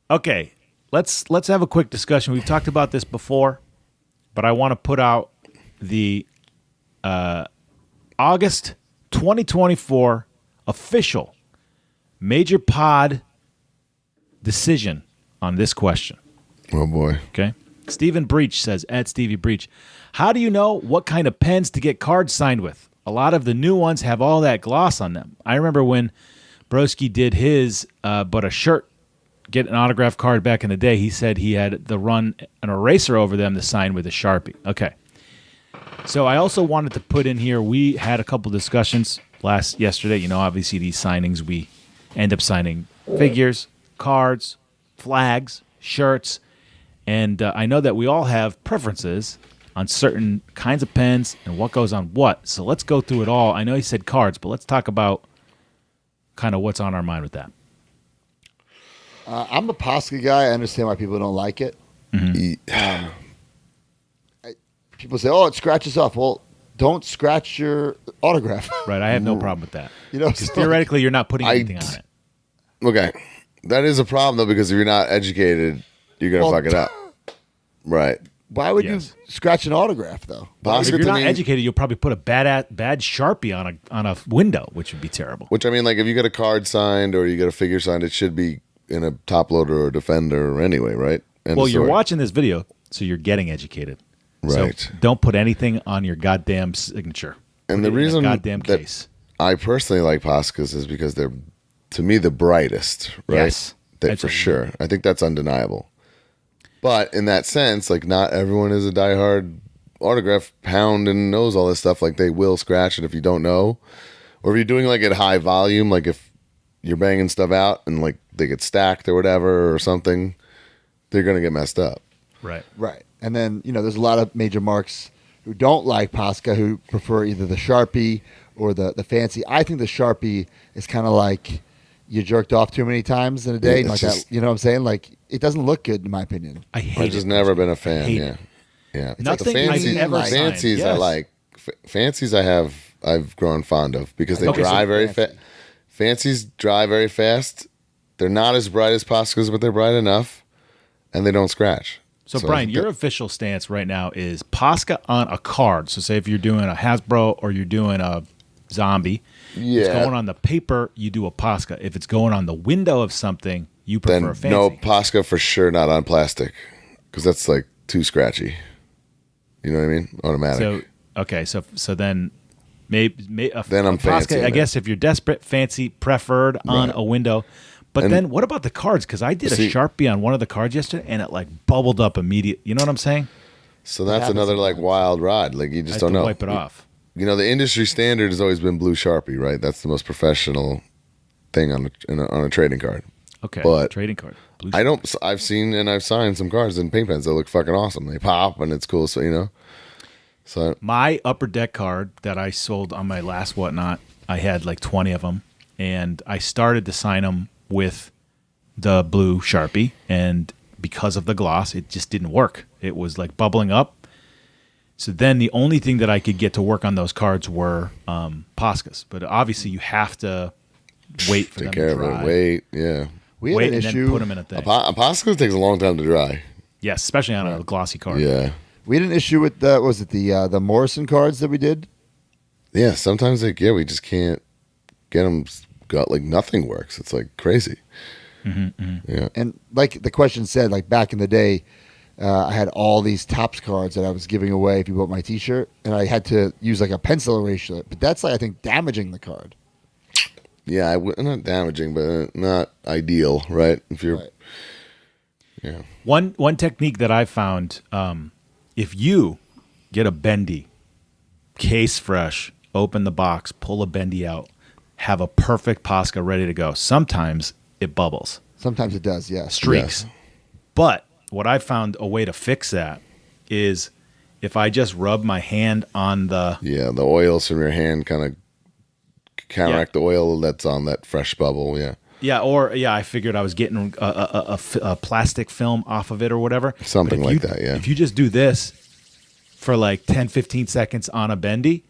Okay, let's have a quick discussion. We've talked about this before, but I want to put out the August 2024 official Major Pod decision on this question. Oh boy. Okay. Stephen Breach says, at Stevie Breach, how do you know what kind of pens to get cards signed with? A lot of the new ones have all that gloss on them. I remember when Broski did his, but a shirt, get an autographed card back in the day, he said he had to run an eraser over them to sign with a Sharpie. Okay. So I also wanted to put in here, we had a couple discussions yesterday. You know, obviously these signings, we end up signing figures, cards, flags, shirts, and I know that we all have preferences on certain kinds of pens and what goes on what. So let's go through it all. I know he said cards, but let's talk about kind of what's on our mind with that. I'm a Posca guy. I understand why people don't like it. Mm-hmm. People say, "Oh, it scratches off." Well, don't scratch your autograph. Right, I have no problem with that. You know, because theoretically, you're not putting anything on it. Okay. That is a problem, though, because if you're not educated, you're going to fuck it up. Right. Why would Yes. you scratch an autograph, though? If you're not educated, you'll probably put a bad Sharpie on a window, which would be terrible. Which, I mean, like, if you get a card signed or you get a figure signed, it should be in a top loader or defender anyway, right? Well, you're watching this video, so you're getting educated. Right. So don't put anything on your goddamn signature. And Put the it in a reason goddamn that case. I personally like Poscas is because they're, to me, the brightest, right? Yes. That, for sure. I think that's undeniable. But in that sense, like, not everyone is a diehard autograph hound and knows all this stuff. Like, they will scratch it if you don't know. Or if you're doing, like, at high volume, like, if you're banging stuff out and, like, they get stacked or whatever or something, they're going to get messed up. Right. Right. And then, you know, there's a lot of major marks who don't like Posca, who prefer either the Sharpie or the fancy. I think the Sharpie is kind of like you jerked off too many times in a day. Yeah, Like just, that, you know what I'm saying? Like, it doesn't look good, in my opinion. I hate I've it. just never been a fan. hate Yeah. it. Yeah. It's Nothing like the I've ever signed. fancies I Yes. like. Fancies I've grown fond of because they Okay, so dry very fancy. fast. Fancies dry very fast. They're not as bright as Poscas, but they're bright enough, and they don't scratch. So, Brian, your official stance right now is Posca on a card. So, say if you're doing a Hasbro or you're doing a Zombie, if it's Yeah. going on the paper, you do a Posca. If it's going on the window of something, you prefer Then a fancy. no Posca for sure, not on plastic, because that's like too scratchy. You know what I mean? Automatic. So, okay, so then maybe Then I'm a Posca, fancy I in guess if you're desperate, fancy, preferred on Right. a window. But And- then what about the cards? Because I did a See- Sharpie on one of the cards yesterday, and it like bubbled up immediate. You know what I'm saying? So that's happens another like sometimes. wild ride. Like you I just had don't to know. wipe it off. You know, the industry standard has always been blue Sharpie, right? That's the most professional thing on a trading card. Okay, But trading card. Blue I don't. I've seen and I've signed some cards in paint pens that look fucking awesome. They pop and it's cool. So you know. So My upper deck card that I sold on my last whatnot, I had like 20 of them, and I started to sign them with the blue Sharpie, and because of the gloss, it just didn't work. It was like bubbling up. So then the only thing that I could get to work on those cards were Poscas, but obviously you have to wait for take them care to of dry. it. Wait, yeah. We had Wait an and then issue. put them in a thing. A Posca takes a long time to dry. Yes, especially on a glossy card. Yeah. We had an issue with the Morrison cards that we did. Yeah. Sometimes we just can't get them. Got like nothing works. It's like crazy. Yeah. And like the question said, like back in the day, I had all these Topps cards that I was giving away if you bought my T-shirt, and I had to use like a pencil eraser. But that's like I think damaging the card. Yeah. Not damaging, but not ideal, right? If you're, Right. yeah. One technique that I found, if you get a bendy, case fresh, open the box, pull a bendy out, have a perfect Posca ready to go. Sometimes it bubbles, Sometimes it does, yes. streaks. Yes. But what I found a way to fix that is if I just rub my hand on the Yeah. The oils from your hand kind of counteract the oil that's on that fresh bubble. Yeah. I figured I was getting a plastic film off of it or whatever. Something But if like that, yeah. If you just do this for like 10, 15 seconds on a bendy,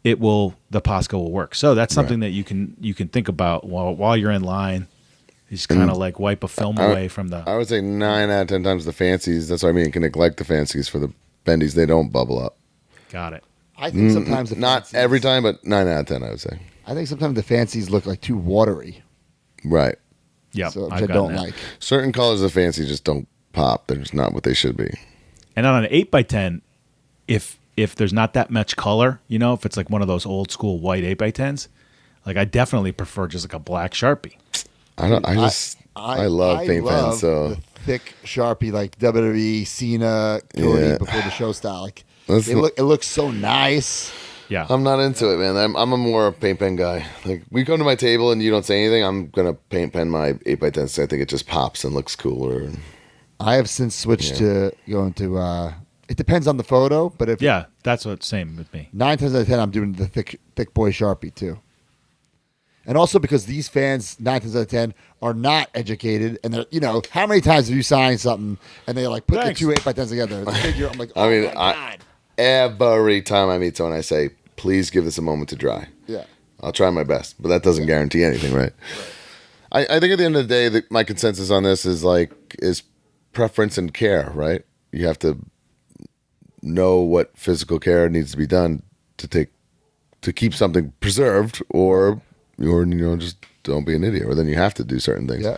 the Posca will work. So that's something that you can think about while you're in line. You just kind of like wipe a film away from the. I would say 9 out of 10 times the fancies. That's what I mean. Can neglect the fancies for the bendies. They don't bubble up. Got it. I think sometimes the Not fancies- every time, but 9 out of 10, I would say. I think sometimes the fancies look like too watery, Right. Yeah, so, which I've I gotten don't that. like. Certain colors of fancy just don't pop. They're just not what they should be. And on an 8x10, if there's not that much color, if it's like one of those old school white 8x10s, like I definitely prefer just like a black Sharpie. I love paint pens. So the thick Sharpie, like WWE, Cena, Cody Yeah. before the show style. Like That's it looks so nice. Yeah. I'm not into it, man. I'm a more paint pen guy. Like we come to my table and you don't say anything, I'm gonna paint pen my 8x10. I think it just pops and looks cooler. I have since switched to going to. It depends on the photo, but if Yeah, that's what's same with me. 9 times out of 10, I'm doing the thick boy Sharpie too. And also because these fans 9 times out of 10 are not educated, and they're how many times have you signed something and they like put Thanks. the two 8x10s together? The figure, I'm like, oh I mean, my god. every time I meet someone, I say, please give this a moment to dry. Yeah. I'll try my best, but that doesn't guarantee anything, right? I think at the end of the day, my consensus on this is preference and care, right? You have to know what physical care needs to be done to keep something preserved, or just don't be an idiot, or then you have to do certain things. Yeah.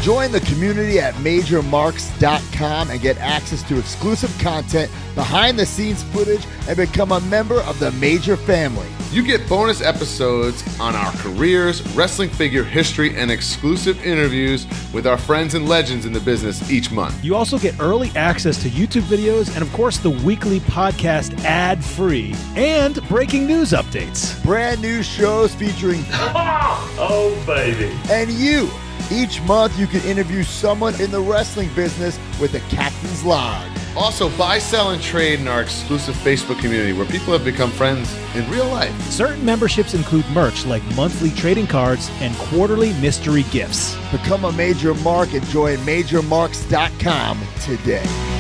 Join the community at MajorMarks.com and get access to exclusive content, behind-the-scenes footage, and become a member of the Major family. You get bonus episodes on our careers, wrestling figure history, and exclusive interviews with our friends and legends in the business each month. You also get early access to YouTube videos and, of course, the weekly podcast ad-free and breaking news updates. Brand new shows featuring Oh, baby. and you. Each month, you can interview someone in the wrestling business with the Captain's Log. Also, buy, sell, and trade in our exclusive Facebook community where people have become friends in real life. Certain memberships include merch like monthly trading cards and quarterly mystery gifts. Become a Major Mark and join MajorMarks.com today.